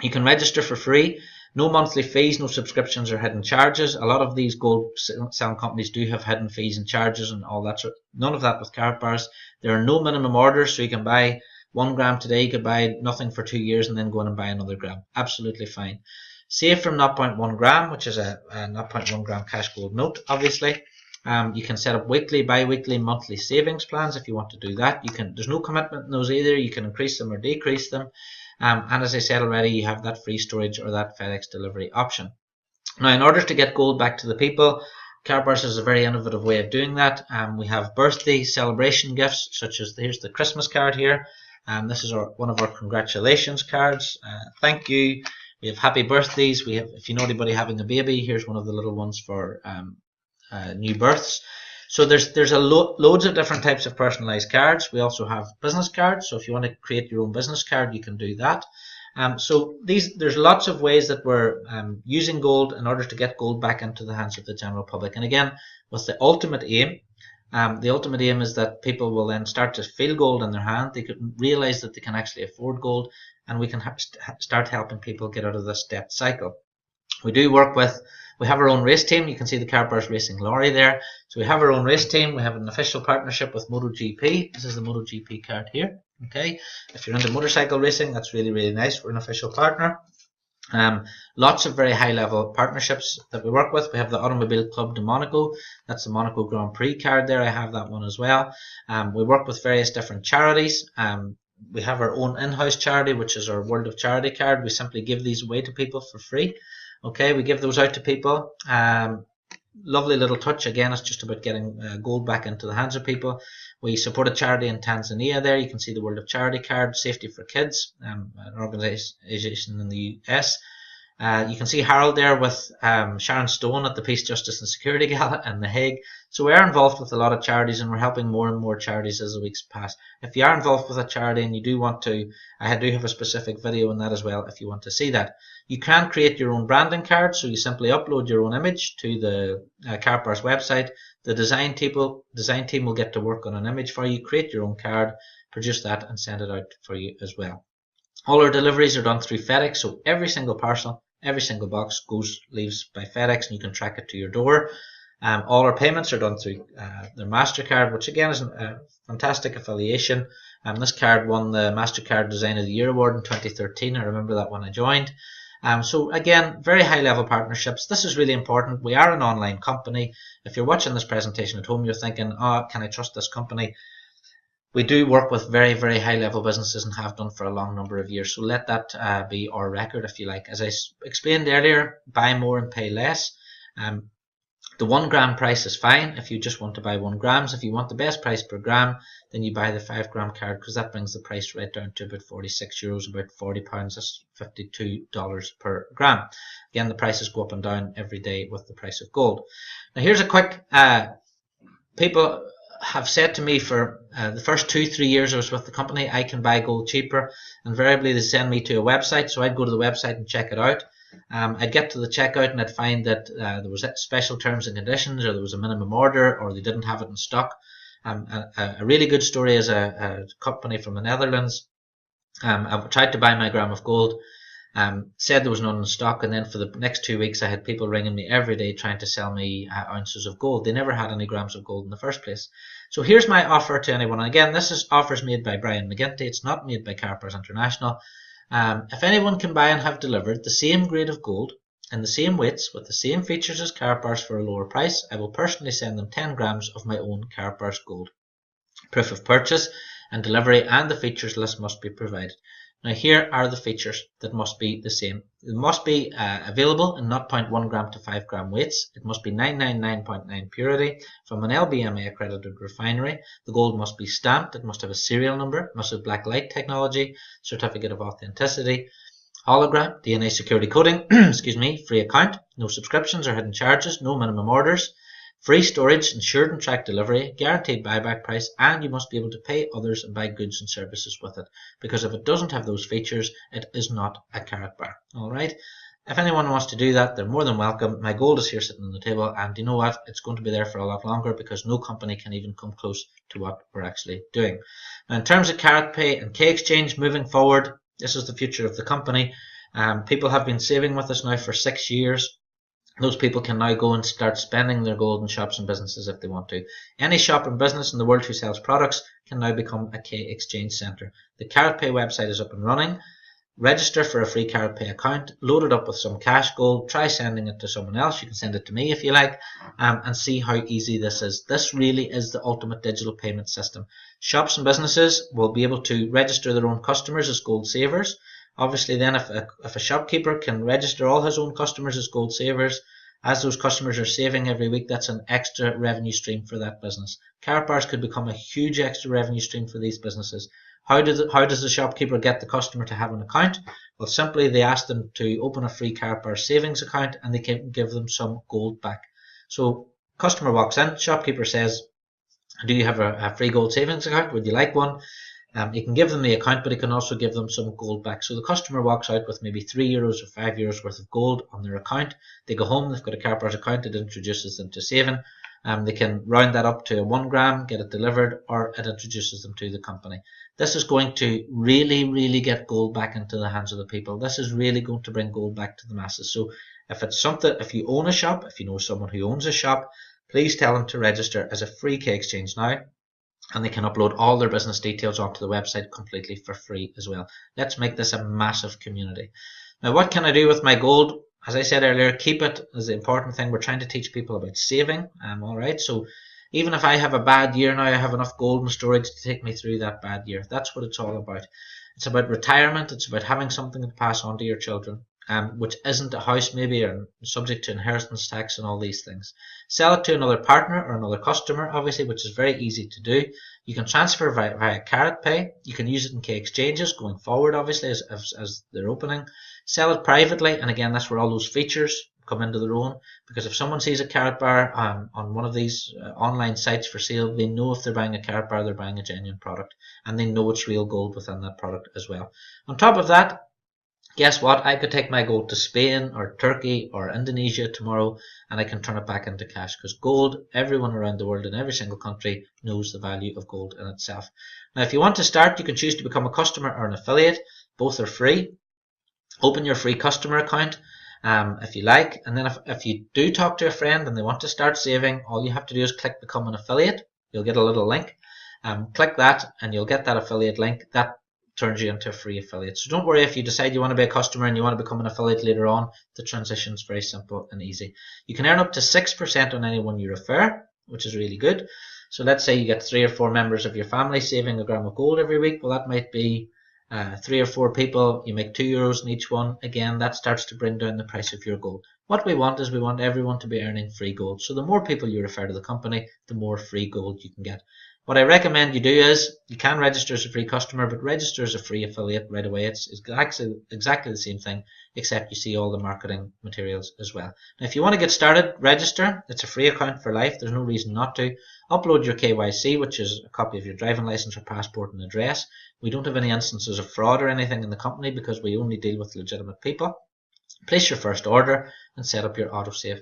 You can register for free. No monthly fees, no subscriptions or hidden charges. A lot of these gold selling companies do have hidden fees and charges and all that. None of that with Karatbars. There are no minimum orders, so you can buy 1 gram today. You could buy nothing for 2 years and then go in and buy another gram. Absolutely fine. Save from 0.1 gram, which is a 0.1 gram cash gold note, obviously. You can set up weekly, bi-weekly, monthly savings plans if you want to do that. There's no commitment in those either. You can increase them or decrease them. And as I said already, you have that free storage or that FedEx delivery option. Now, in order to get gold back to the people, Karatbars is a very innovative way of doing that. We have birthday celebration gifts, such as here's the Christmas card here. This is one of our congratulations cards. Thank you. We have happy birthdays. We have, if you know anybody having a baby, here's one of the little ones for new births. So there's loads of different types of personalized cards. We also have business cards. So if you want to create your own business card, you can do that. So there's lots of ways that we're using gold in order to get gold back into the hands of the general public. And again, with the ultimate aim is that people will then start to feel gold in their hand. They can realize that they can actually afford gold, and we can start helping people get out of this debt cycle. We have our own race team. You can see the Karatbars Racing lorry there. So we have our own race team. We have an official partnership with MotoGP. This is the MotoGP card here. Okay, if you're into motorcycle racing, that's really, really nice. We're an official partner. Lots of very high level partnerships that we work with. We have the Automobile Club de Monaco. That's the Monaco Grand Prix card there. I have that one as well. We work with various different charities. We have our own in-house charity, which is our World of Charity card. We simply give these away to people for free. Okay, we give those out to people. Lovely little touch. Again, it's just about getting gold back into the hands of people. We support a charity in Tanzania there. You can see the World of Charity card, Safety for Kids, an organization in the US. You can see Harold there with Sharon Stone at the Peace, Justice and Security Gala in The Hague. So we are involved with a lot of charities, and we're helping more and more charities as the weeks pass. If you are involved with a charity and you do want to, I do have a specific video on that as well if you want to see that. You can create your own branding card, so you simply upload your own image to the Karatbars website. The design team will get to work on an image for you, create your own card, produce that and send it out for you as well. All our deliveries are done through FedEx, so every single parcel, every single box leaves by FedEx, and you can track it to your door. All our payments are done through their MasterCard, which again is a fantastic affiliation. This card won the MasterCard Design of the Year Award in 2013. I remember that when I joined. So again, very high level partnerships. This is really important. We are an online company. If you're watching this presentation at home, you're thinking, oh, can I trust this company? We do work with very, very high level businesses and have done for a long number of years. So let that be our record, if you like. As I explained earlier, buy more and pay less. The 1 gram price is fine if you just want to buy 1 grams. If you want the best price per gram, then you buy the 5 gram card, because that brings the price right down to about €46, about £40. That's $52 per gram. Again, the prices go up and down every day with the price of gold. Now here's a quick, people have said to me for the first 2-3 years I was with the company, I can buy gold cheaper. Invariably they send me to a website, so I'd go to the website and check it out. I'd get to the checkout and I'd find that there was special terms and conditions, or there was a minimum order, or they didn't have it in stock. A really good story is a company from the Netherlands. I tried to buy my gram of gold, said there was none in stock, and then for the next 2 weeks I had people ringing me every day trying to sell me ounces of gold. They never had any grams of gold in the first place. So here's my offer to anyone. And again, this is offers made by Brian McGinty. It's not made by Karatbars International. If anyone can buy and have delivered the same grade of gold in the same weights with the same features as Karatbars for a lower price, I will personally send them 10 grams of my own Karatbars gold. Proof of purchase and delivery and the features list must be provided. Now here are the features that must be the same. It must be available in 0.1 gram to 5 gram weights. It must be 999.9 purity from an LBMA accredited refinery. The gold must be stamped. It must have a serial number. It must have black light technology, certificate of authenticity, hologram, DNA security coding, excuse me, free account, no subscriptions or hidden charges, no minimum orders, free storage, ensured and tracked delivery, guaranteed buyback price, and you must be able to pay others and buy goods and services with it. Because if it doesn't have those features, it is not a Karatbar. Alright? If anyone wants to do that, they're more than welcome. My gold is here sitting on the table, and you know what? It's going to be there for a lot longer, because no company can even come close to what we're actually doing. Now, in terms of KaratPay and K-Exchange moving forward, this is the future of the company. People have been saving with us now for 6 years. Those people can now go and start spending their gold in shops and businesses if they want to. Any shop and business in the world who sells products can now become a K-Exchange Centre. The KaratPay website is up and running. Register for a free KaratPay account, load it up with some cash gold, try sending it to someone else. You can send it to me if you like, and see how easy this is. This really is the ultimate digital payment system. Shops and businesses will be able to register their own customers as gold savers. Obviously then if a shopkeeper can register all his own customers as gold savers, as those customers are saving every week, that's an extra revenue stream for that business. Karatbars could become a huge extra revenue stream for these businesses. How does the shopkeeper get the customer to have an account? Well, simply they ask them to open a free Karatbars savings account, and they can give them some gold back. So customer walks in, shopkeeper says, do you have a free gold savings account? Would you like one? You can give them the account, but you can also give them some gold back. So the customer walks out with maybe €3 or €5 worth of gold on their account. They go home, they've got a Karatbars account, it introduces them to saving. They can round that up to a 1 gram, get it delivered, or it introduces them to the company. This is going to really get gold back into the hands of the people. This is really going to bring gold back to the masses. So if you own a shop, if you know someone who owns a shop, please tell them to register as a free K-Exchange now. And they can upload all their business details onto the website completely for free as well. Let's make this a massive community. Now, what can I do with my gold? As I said earlier, keep it is the important thing. We're trying to teach people about saving. Alright, so even if I have a bad year now, I have enough gold in storage to take me through that bad year. That's what it's all about. It's about retirement. It's about having something to pass on to your children, which isn't a house maybe, or subject to inheritance tax and all these things. Sell it to another partner or another customer, obviously, which is very easy to do. You can transfer via KaratPay. You can use it in K-Exchanges going forward, obviously, as they're opening. Sell it privately, and again, that's where all those features come into their own, because if someone sees a Karatbar on one of these online sites for sale, they know if they're buying a Karatbar, they're buying a genuine product, and they know it's real gold within that product as well. On top of that, guess what? I could take my gold to Spain or Turkey or Indonesia tomorrow, and I can turn it back into cash, because gold, everyone around the world in every single country knows the value of gold in itself. Now, if you want to start, you can choose to become a customer or an affiliate. Both are free. Open your free customer account if you like, and then if you do talk to a friend and they want to start saving, all you have to do is click become an affiliate. You'll get a little link. Click that and you'll get that affiliate link. That turns you into a free affiliate. So don't worry if you decide you want to be a customer and you want to become an affiliate later on. The transition is very simple and easy. You can earn up to 6% on anyone you refer, which is really good. So let's say you get 3 or 4 members of your family saving a gram of gold every week. Well, that might be 3 or 4 people. You make €2 in each one. Again, that starts to bring down the price of your gold. What we want is we want everyone to be earning free gold. So the more people you refer to the company, the more free gold you can get. What I recommend you do is, you can register as a free customer, but register as a free affiliate right away. It's exactly the same thing, except you see all the marketing materials as well. Now, if you want to get started, register. It's a free account for life. There's no reason not to. Upload your KYC, which is a copy of your driving license or passport and address. We don't have any instances of fraud or anything in the company because we only deal with legitimate people. Place your first order and set up your autosave.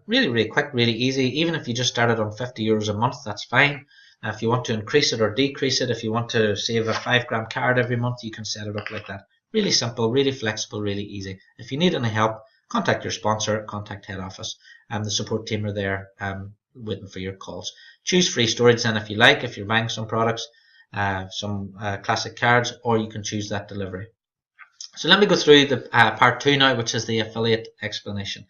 Really quick, really easy. Even if you just started on €50 a month, that's fine. If you want to increase it or decrease it, if you want to save a 5 gram card every month, you can set it up like that. Really simple, really flexible, really easy. If you need any help, contact your sponsor, contact head office, and the support team are there waiting for your calls. Choose free storage then if you like, if you're buying some products, some classic cards, or you can choose that delivery. So let me go through the part 2 now, which is the affiliate explanation.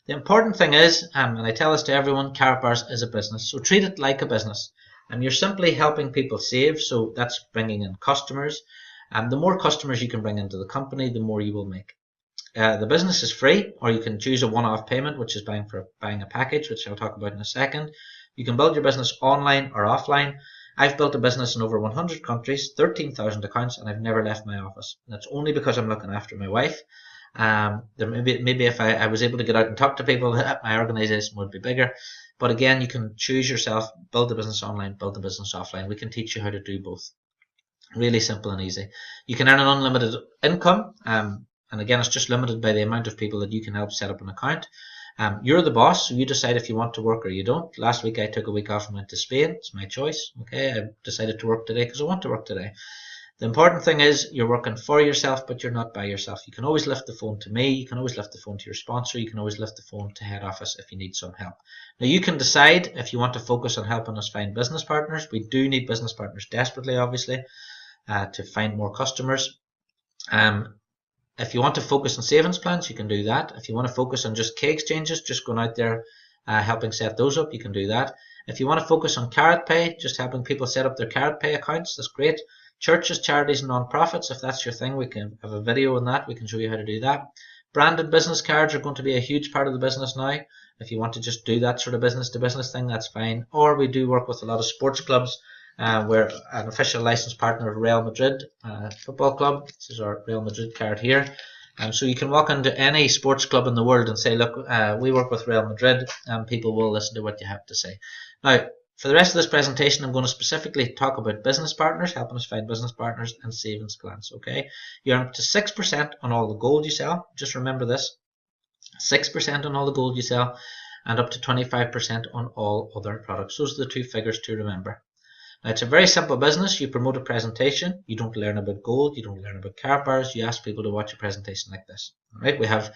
The important thing is, and I tell this to everyone, Karatbars is a business, so treat it like a business. You're simply helping people save, so that's bringing in customers. The more customers you can bring into the company, the more you will make. The business is free, or you can choose a one-off payment, which is buying a package, which I'll talk about in a second. You can build your business online or offline. I've built a business in over 100 countries, 13,000 accounts, and I've never left my office. That's only because I'm looking after my wife. Maybe if I was able to get out and talk to people, my organization would be bigger. But again, you can choose yourself, build the business online, build the business offline. We can teach you how to do both. Really simple and easy. You can earn an unlimited income, and again, it's just limited by the amount of people that you can help set up an account. You're the boss, so you decide if you want to work or you don't. Last week I took a week off and went to Spain. It's my choice. Okay, I decided to work today because I want to work today. The important thing is you're working for yourself, but you're not by yourself. You can always lift the phone to me. You can always lift the phone to your sponsor. You can always lift the phone to head office if you need some help. Now, you can decide if you want to focus on helping us find business partners. We do need business partners desperately, obviously, to find more customers. If you want to focus on savings plans, you can do that. If you want to focus on just key exchanges, just going out there helping set those up, you can do that. If you want to focus on Karatpay, just helping people set up their Karatpay accounts, that's great. Churches, charities, and non-profits, if that's your thing, we can have a video on that. We can show you how to do that. Branded business cards are going to be a huge part of the business now. If you want to just do that sort of business-to-business thing, that's fine. Or we do work with a lot of sports clubs. We're an official licensed partner of Real Madrid Football Club. This is our Real Madrid card here. So you can walk into any sports club in the world and say, look, we work with Real Madrid, and people will listen to what you have to say. Now, for the rest of this presentation, I'm going to specifically talk about business partners, helping us find business partners, and savings plans. Okay, you earn up to 6% on all the gold you sell. Just remember this: 6% on all the gold you sell, and up to 25% on all other products. Those are the two figures to remember. Now, it's a very simple business. You promote a presentation. You don't learn about gold. You don't learn about Karatbars. You ask people to watch a presentation like this. All right, we have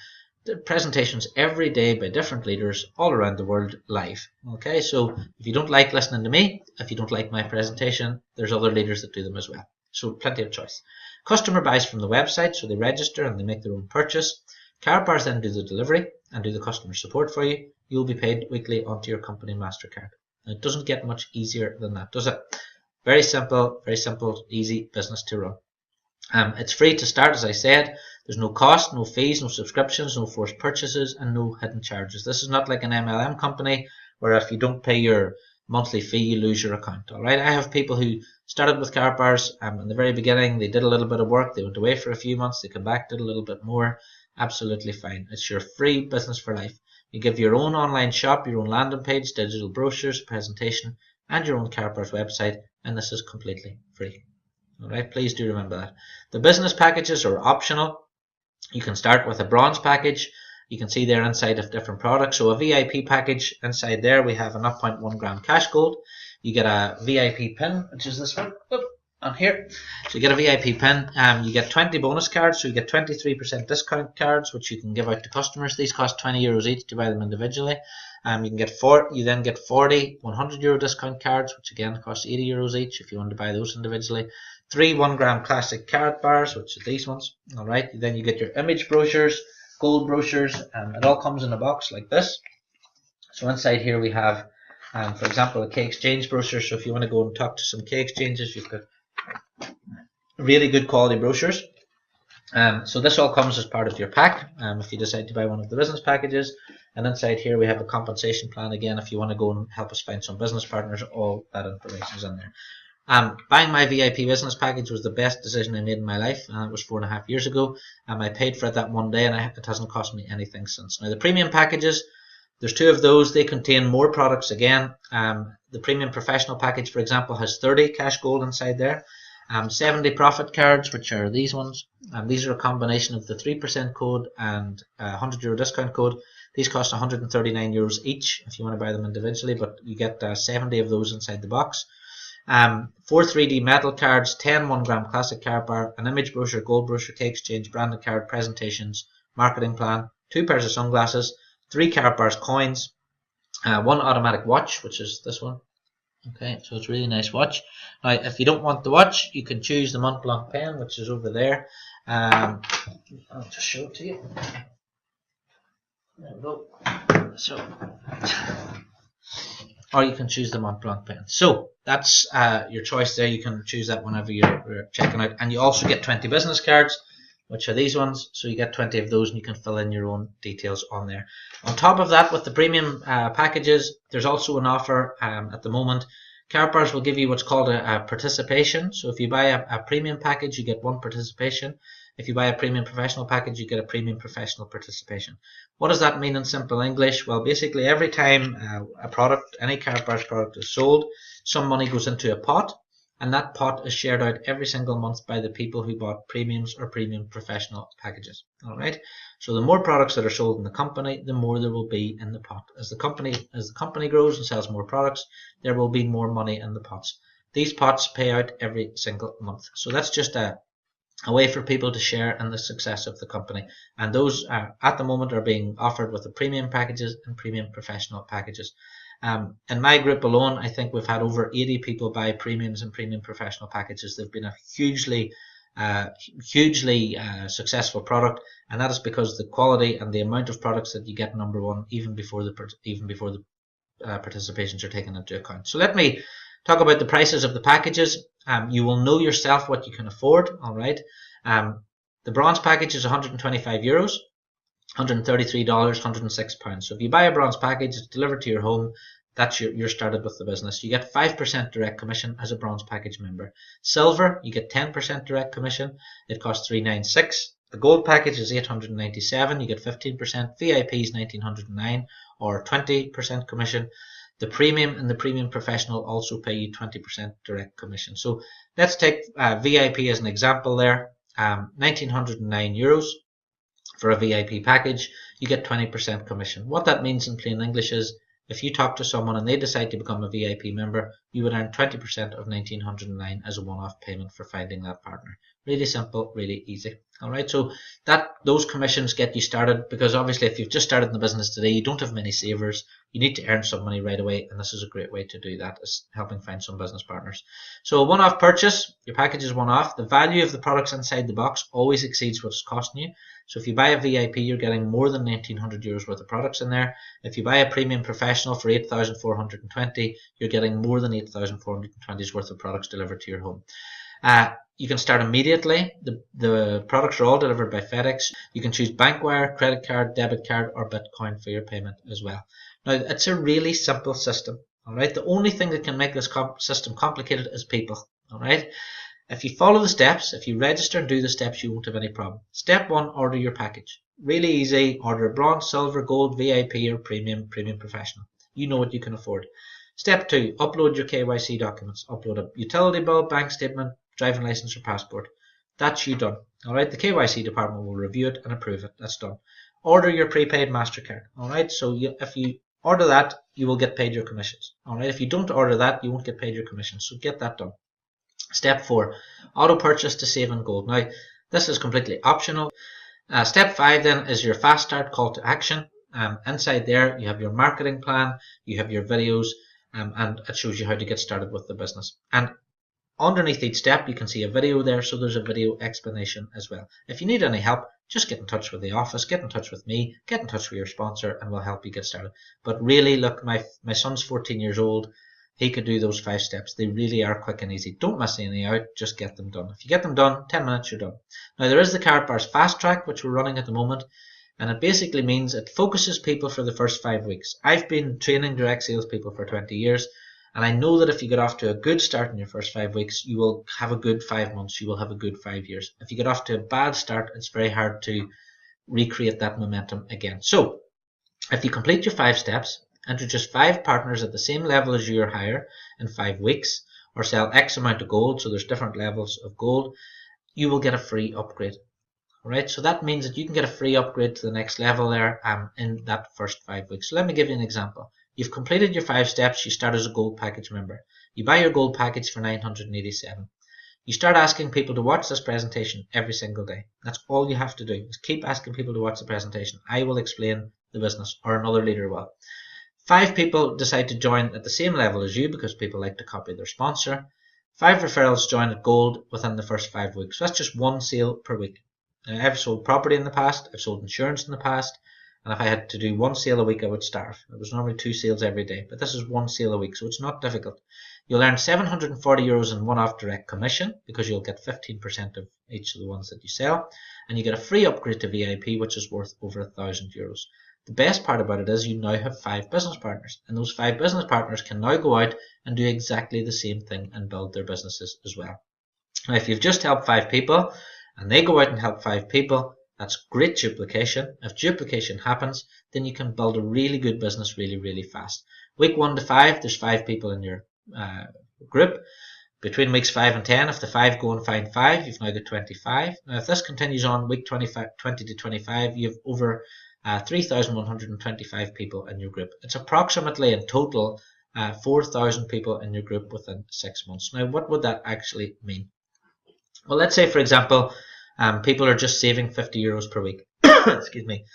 presentations every day by different leaders all around the world live. Okay, so if you don't like listening to me, if you don't like my presentation, there's other leaders that do them as well. So plenty of choice. Customer buys from the website, so they register and they make their own purchase. Karatbars then do the delivery and do the customer support for you. You'll be paid weekly onto your company MasterCard. And it doesn't get much easier than that, does it? Very simple, easy business to run. It's free to start, as I said. There's no cost, no fees, no subscriptions, no forced purchases, and no hidden charges. This is not like an MLM company where if you don't pay your monthly fee, you lose your account. All right, I have people who started with Karatbars in the very beginning. They did a little bit of work. They went away for a few months. They came back, did a little bit more. Absolutely fine. It's your free business for life. You give your own online shop, your own landing page, digital brochures, presentation, and your own Karatbars website, and this is completely free. All right, please do remember that. The business packages are optional. You can start with a bronze package. You can see there inside of different products. So a VIP package, inside there we have an 0.1 gram cash gold. You get a VIP pin, which is this one, on here. So you get a VIP pin. You get 20 bonus cards, so you get 23% discount cards, which you can give out to customers. These cost €20 each to buy them individually. You then get 40 €100 discount cards, which again cost €80 each if you want to buy those individually. 3 1 gram classic Karatbars, which are these ones. All right. Then you get your image brochures, gold brochures, and it all comes in a box like this. So inside here we have, for example, a key exchange brochure. So if you want to go and talk to some key exchanges, you've got really good quality brochures. So this all comes as part of your pack if you decide to buy one of the business packages. And inside here we have a compensation plan again if you want to go and help us find some business partners. All that information is in there. Buying my VIP business package was the best decision I made in my life. It was 4.5 years ago. I paid for it that one day, and it hasn't cost me anything since. Now the premium packages, there's 2 of those. They contain more products again. The premium professional package, for example, has 30 cash gold inside there. 70 profit cards, which are these ones. These are a combination of the 3% code and €100 discount code. These cost €139 each if you want to buy them individually, but you get 70 of those inside the box. 4 3D metal cards, 10 1-gram classic Karatbar, an image brochure, gold brochure, key exchange, branded card, presentations, marketing plan, 2 pairs of sunglasses, 3 Karatbars coins, 1 automatic watch, which is this one. Okay, so it's a really nice watch. Now, if you don't want the watch, you can choose the Mont Blanc pen, which is over there. I'll just show it to you. There we go. So, or you can choose the Mont Blanc pen. So that's your choice there. You can choose that whenever you're checking out. And you also get 20 business cards, which are these ones. So you get 20 of those and you can fill in your own details on there. On top of that, with the premium packages, there's also an offer at the moment. Karatbars will give you what's called a participation. So if you buy a premium package, you get 1 participation. If you buy a premium professional package, you get a premium professional participation. What does that mean in simple English? Well, basically every time a product, any Karatbars product is sold, some money goes into a pot, and that pot is shared out every single month by the people who bought premiums or premium professional packages. Alright, so the more products that are sold in the company, the more there will be in the pot. As the company grows and sells more products, there will be more money in the pots. These pots pay out every single month. So that's just a way for people to share in the success of the company. And those at the moment are being offered with the premium packages and premium professional packages. In my group alone, I think we've had over 80 people buy premiums and premium professional packages. They've been a hugely successful product, and that is because the quality and the amount of products that you get, number one, even before the participations are taken into account. So let me talk about the prices of the packages. You will know yourself what you can afford. All right. The bronze package is €125, $133, £106. So if you buy a bronze package, it's delivered to your home. That's you're started with the business. You get 5% direct commission as a bronze package member. Silver, you get 10% direct commission. It costs $396. The gold package is $897. You get 15%. VIP is $1,909 or 20% commission. The premium and the premium professional also pay you 20% direct commission. So let's take VIP as an example there. €1,909 for a VIP package. You get 20% commission. What that means in plain English is if you talk to someone and they decide to become a VIP member, you would earn 20% of $1,909 as a one-off payment for finding that partner. Really simple, really easy. Alright, so those commissions get you started, because obviously if you've just started in the business today, you don't have many savers, you need to earn some money right away, and this is a great way to do that, is helping find some business partners. So a one-off purchase, your package is one-off. The value of the products inside the box always exceeds what it's costing you. So if you buy a VIP, you're getting more than €1,900 worth of products in there. If you buy a premium professional for $8,420, you're getting more than $8,420 worth of products delivered to your home. You can start immediately. The products are all delivered by FedEx. You can choose bank wire, credit card, debit card, or Bitcoin for your payment as well. Now, it's a really simple system. All right. The only thing that can make this system complicated is people. All right. If you follow the steps, if you register and do the steps, you won't have any problem. Step 1, order your package. Really easy. Order bronze, silver, gold, VIP, or premium professional. You know what you can afford. Step 2, upload your KYC documents. Upload a utility bill, bank statement, driving license, or passport. That's you done. All right. The KYC department will review it and approve it. That's done. Order your prepaid MasterCard. All right. So if you order that, you will get paid your commissions. All right. If you don't order that, you won't get paid your commissions. So get that done. Step 4, auto purchase to save in gold. Now, this is completely optional. Step 5 then is your fast start call to action. Inside there, you have your marketing plan, you have your videos, and it shows you how to get started with the business. And underneath each step, you can see a video there, so there's a video explanation as well. If you need any help, just get in touch with the office, get in touch with me, get in touch with your sponsor, and we'll help you get started. But really, look, my son's 14 years old. he could do those 5 steps. They really are quick and easy. Don't miss any out, just get them done. If you get them done, 10 minutes, you're done. Now there is the Karatbars Fast Track, which we're running at the moment, and it basically means it focuses people for the first 5 weeks. I've been training direct sales people for 20 years, and I know that if you get off to a good start in your first 5 weeks, you will have a good 5 months, you will have a good 5 years. If you get off to a bad start, it's very hard to recreate that momentum again. So if you complete your 5 steps, introduce 5 partners at the same level as you or higher in 5 weeks, or sell X amount of gold, so there's different levels of gold, you will get a free upgrade. Alright, so that means that you can get a free upgrade to the next level there in that first 5 weeks. So let me give you an example. You've completed your 5 steps, you start as a gold package member. You buy your gold package for $987. You start asking people to watch this presentation every single day. That's all you have to do, is keep asking people to watch the presentation. I will explain the business, or another leader will. 5 people decide to join at the same level as you because people like to copy their sponsor. 5 referrals join at gold within the first 5 weeks. So that's just 1 sale per week. Now, I've sold property in the past, I've sold insurance in the past, and if I had to do 1 sale a week, I would starve. It was normally 2 sales every day, but this is 1 sale a week, so it's not difficult. You'll earn €740 in one-off direct commission because you'll get 15% of each of the ones that you sell, and you get a free upgrade to VIP, which is worth over €1,000. The best part about it is you now have 5 business partners, and those 5 business partners can now go out and do exactly the same thing and build their businesses as well. Now, if you've just helped 5 people and they go out and help 5 people, that's great duplication. If duplication happens, then you can build a really good business really, really fast. Week 1 to 5, there's 5 people in your group. Between weeks 5 and 10, if the 5 go and find 5, you've now got 25. Now, if this continues on, week 20 to 25, you have over 3,125 people in your group. It's approximately in total 4,000 people in your group within 6 months. Now, what would that actually mean? Well, let's say, for example, people are just saving €50 per week. Excuse me.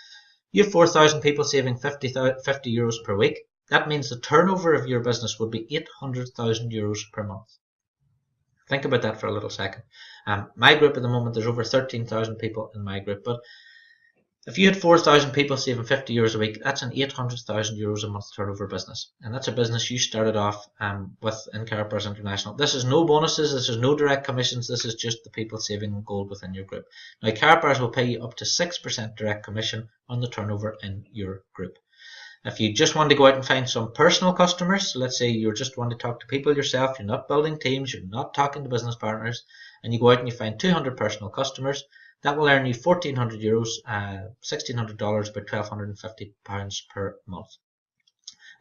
You have 4,000 people saving €50 per week. That means the turnover of your business would be €800,000 per month. Think about that for a little second. My group at the moment, there's over 13,000 people in my group, but if you had 4,000 people saving €50 a week, that's an €800,000 a month turnover business. And that's a business you started off with in Karatbars International. This is no bonuses, this is no direct commissions, this is just the people saving gold within your group. Now, Karatbars will pay you up to 6% direct commission on the turnover in your group. If you just want to go out and find some personal customers, so let's say you just want to talk to people yourself, you're not building teams, you're not talking to business partners, and you go out and you find 200 personal customers, that will earn you €1,400, $1,600, about £1,250 per month.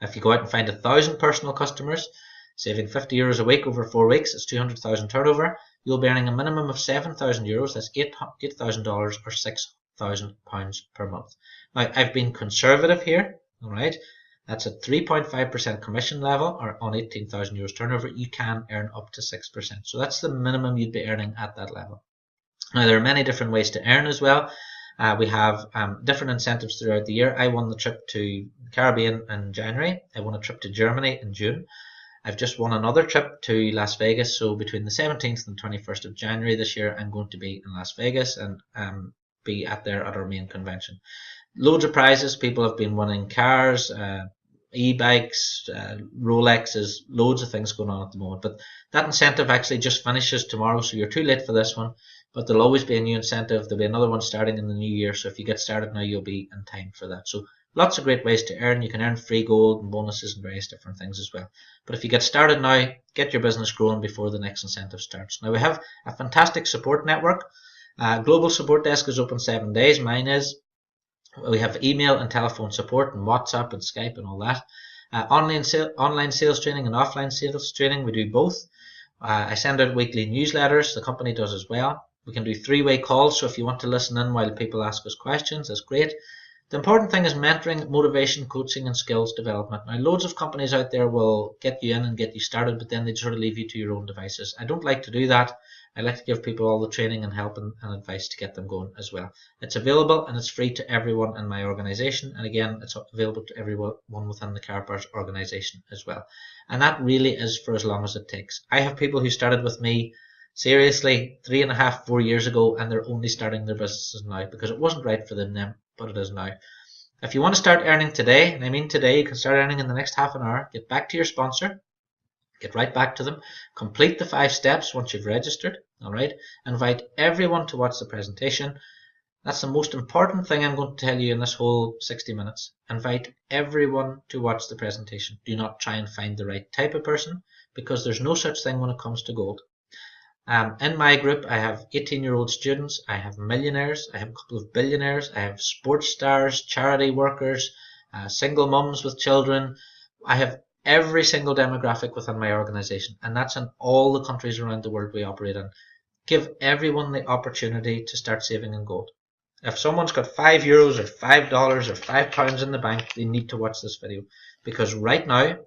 If you go out and find 1,000 personal customers, saving €50 a week over 4 weeks, it's 200,000 turnover, you'll be earning a minimum of €7,000, that's $8,000 or £6,000 per month. Now, I've been conservative here, alright, that's at 3.5% commission level, or on €18,000 turnover, you can earn up to 6%. So that's the minimum you'd be earning at that level. Now, there are many different ways to earn as well. We have different incentives throughout the year. I won the trip to the Caribbean in January. I won a trip to Germany in June. I've just won another trip to Las Vegas. So between the 17th and 21st of January this year, I'm going to be in Las Vegas and be at our main convention. Loads of prizes. People have been winning cars, e-bikes, Rolexes, loads of things going on at the moment. But that incentive actually just finishes tomorrow, so you're too late for this one. But there'll always be a new incentive. There'll be another one starting in the new year. So if you get started now, you'll be in time for that. So lots of great ways to earn. You can earn free gold and bonuses and various different things as well. But if you get started now, get your business growing before the next incentive starts. Now, we have a fantastic support network. Global support desk is open 7 days. Mine is. We have email and telephone support and WhatsApp and Skype and all that. Online sales training and offline sales training, we do both. I send out weekly newsletters. The company does as well. We can do 3-way calls, so if you want to listen in while people ask us questions, that's great. The important thing is mentoring, motivation, coaching, and skills development. Now, loads of companies out there will get you in and get you started, but then they sort of leave you to your own devices. I don't like to do that. I like to give people all the training and help and advice to get them going as well. It's available and it's free to everyone in my organization. And again, it's available to everyone within the Karatbars organization as well. And that really is for as long as it takes. I have people who started with me seriously 3.5, 4 years ago, and they're only starting their businesses now because it wasn't right for them then, but it is now. If you want to start earning today, and I mean today, you can start earning in the next half an hour, get back to your sponsor, Get right back to them. Complete the 5 steps once you've registered. All right. Invite everyone to watch the presentation. That's the most important thing I'm going to tell you in this whole 60 minutes. Invite everyone to watch the presentation. Do not try and find the right type of person, because there's no such thing when it comes to gold. In my group, I have 18-year-old students, I have millionaires, I have a couple of billionaires, I have sports stars, charity workers, single mums with children. I have every single demographic within my organization, and that's in all the countries around the world we operate in. Give everyone the opportunity to start saving in gold. If someone's got €5 or $5 or £5 in the bank, they need to watch this video, because right now,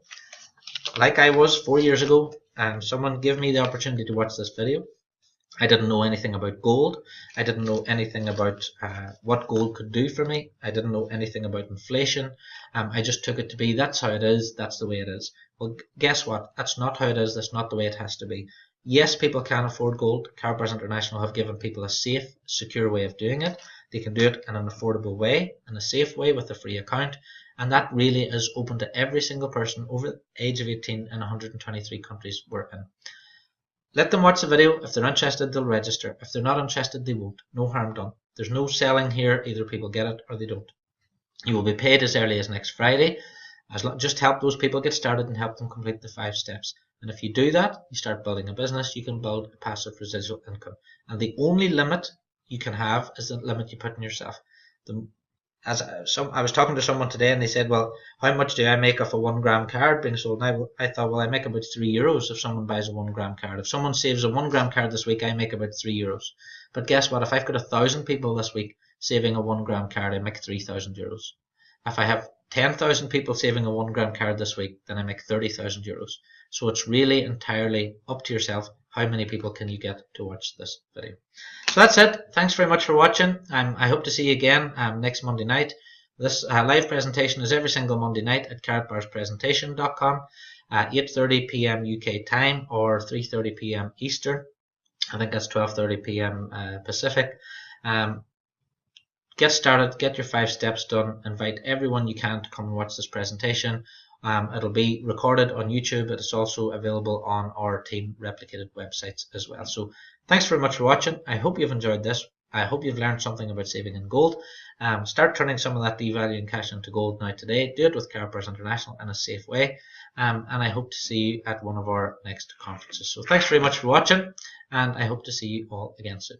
like I was 4 years ago, someone gave me the opportunity to watch this video. I didn't know anything about gold. I didn't know anything about what gold could do for me. I didn't know anything about inflation. I just took it to be, that's how it is, that's the way it is. Well, guess what? That's not how it is, that's not the way it has to be. Yes, people can afford gold. Karatbars International have given people a safe, secure way of doing it. They can do it in an affordable way, in a safe way with a free account. And that really is open to every single person over the age of 18 in 123 countries we're in. Let them watch the video. If they're interested, they'll register. If they're not interested, they won't. No harm done. There's no selling here. Either people get it or they don't. You will be paid as early as next Friday. Just help those people get started and help them complete the 5 steps. And if you do that, you start building a business, you can build a passive residual income. And the only limit you can have is the limit you put on yourself. I was talking to someone today and they said, well, how much do I make off a 1 gram card being sold? And I thought, well, I make about €3 if someone buys a 1 gram card. If someone saves a 1 gram card this week, I make about €3. But guess what? If I've got 1,000 people this week saving a 1 gram card, I make €3,000. If I have 10,000 people saving a 1 gram card this week, then I make €30,000. So it's really entirely up to yourself. How many people can you get to watch this video? So that's it. Thanks very much for watching. I hope to see you again next Monday night. This live presentation is every single Monday night at karatbarspresentation.com at 8:30 p.m. UK time or 3:30 p.m. Eastern. I think that's 12:30 p.m. Pacific. Get started, get your 5 steps done, invite everyone you can to come and watch this presentation. It'll be recorded on YouTube, but it's also available on our team replicated websites as well. So thanks very much for watching. I hope you've enjoyed this. I hope you've learned something about saving in gold. Start turning some of that devaluing cash into gold now today. Do it with Karatbars International in a safe way. And I hope to see you at one of our next conferences. So thanks very much for watching, and I hope to see you all again soon.